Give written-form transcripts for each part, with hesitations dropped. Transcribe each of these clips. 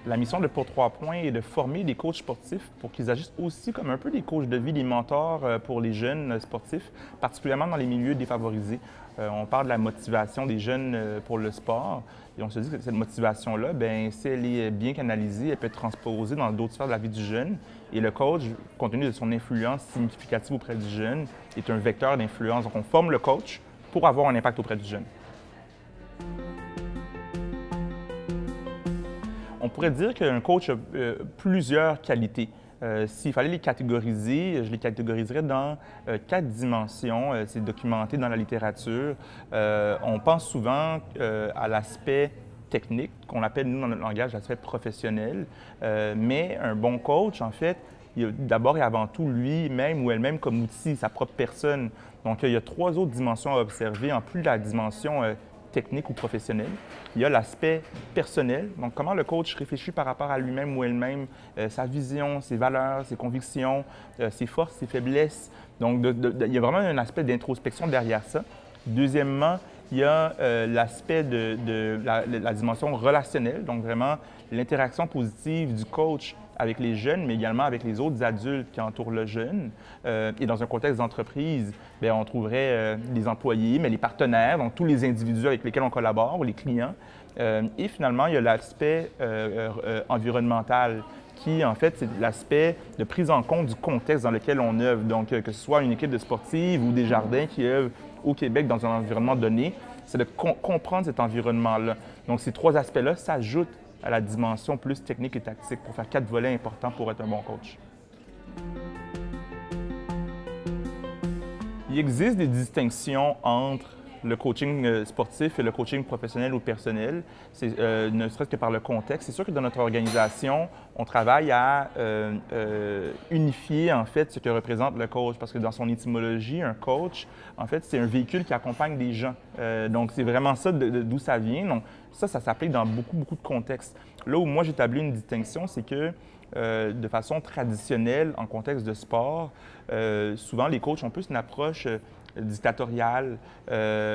La mission de Pour 3 points est de former des coachs sportifs pour qu'ils agissent aussi comme un peu des coachs de vie, des mentors pour les jeunes sportifs, particulièrement dans les milieux défavorisés. On parle de la motivation des jeunes pour le sport et on se dit que cette motivation-là, bien, si elle est bien canalisée, elle peut être transposée dans d'autres sphères de la vie du jeune. Et le coach, compte tenu de son influence significative auprès du jeune, est un vecteur d'influence. Donc, on forme le coach pour avoir un impact auprès du jeune. On pourrait dire qu'un coach a plusieurs qualités. S'il fallait les catégoriser, je les catégoriserais dans 4 dimensions. C'est documenté dans la littérature. On pense souvent à l'aspect technique, qu'on appelle, nous, dans notre langage, l'aspect professionnel. Mais un bon coach, en fait, il a d'abord et avant tout lui-même ou elle-même comme outil, sa propre personne. Donc, il y a 3 autres dimensions à observer, en plus de la dimension technique ou professionnelle. Il y a l'aspect personnel, donc comment le coach réfléchit par rapport à lui-même ou elle-même, sa vision, ses valeurs, ses convictions, ses forces, ses faiblesses. Donc, il y a vraiment un aspect d'introspection derrière ça. Deuxièmement, il y a l'aspect de la dimension relationnelle, donc vraiment l'interaction positive du coach avec les jeunes, mais également avec les autres adultes qui entourent le jeune. Et dans un contexte d'entreprise, bien, on trouverait les employés, mais les partenaires, donc tous les individus avec lesquels on collabore, ou les clients. Et finalement, il y a l'aspect environnemental qui, en fait, c'est l'aspect de prise en compte du contexte dans lequel on œuvre. Donc, que ce soit une équipe de sportifs ou des jardins qui œuvrent au Québec dans un environnement donné, c'est de comprendre cet environnement-là. Donc, ces 3 aspects-là s'ajoutent à la dimension plus technique et tactique pour faire 4 volets importants pour être un bon coach. Il existe des distinctions entre le coaching sportif et le coaching professionnel ou personnel, ne serait-ce que par le contexte. C'est sûr que dans notre organisation, on travaille à unifier en fait ce que représente le coach, parce que dans son étymologie, un coach, en fait, c'est un véhicule qui accompagne des gens. Donc, c'est vraiment ça d'où ça vient. Donc, ça s'applique dans beaucoup de contextes. Là où moi, j'établis une distinction, c'est que de façon traditionnelle, en contexte de sport, souvent les coachs ont plus une approche dictatoriale,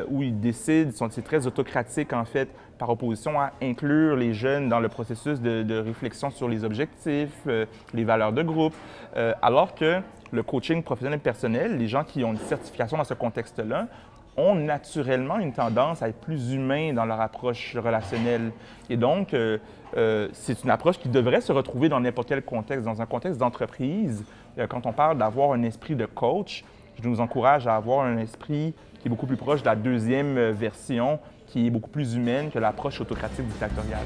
où ils décident, c'est très autocratique en fait, par opposition à inclure les jeunes dans le processus de réflexion sur les objectifs, les valeurs de groupe, alors que le coaching professionnel et personnel, les gens qui ont une certification dans ce contexte-là, ont naturellement une tendance à être plus humains dans leur approche relationnelle. Et donc, c'est une approche qui devrait se retrouver dans n'importe quel contexte. Dans un contexte d'entreprise, quand on parle d'avoir un esprit de coach, je nous encourage à avoir un esprit qui est beaucoup plus proche de la deuxième version, qui est beaucoup plus humaine que l'approche autocratique dictatoriale.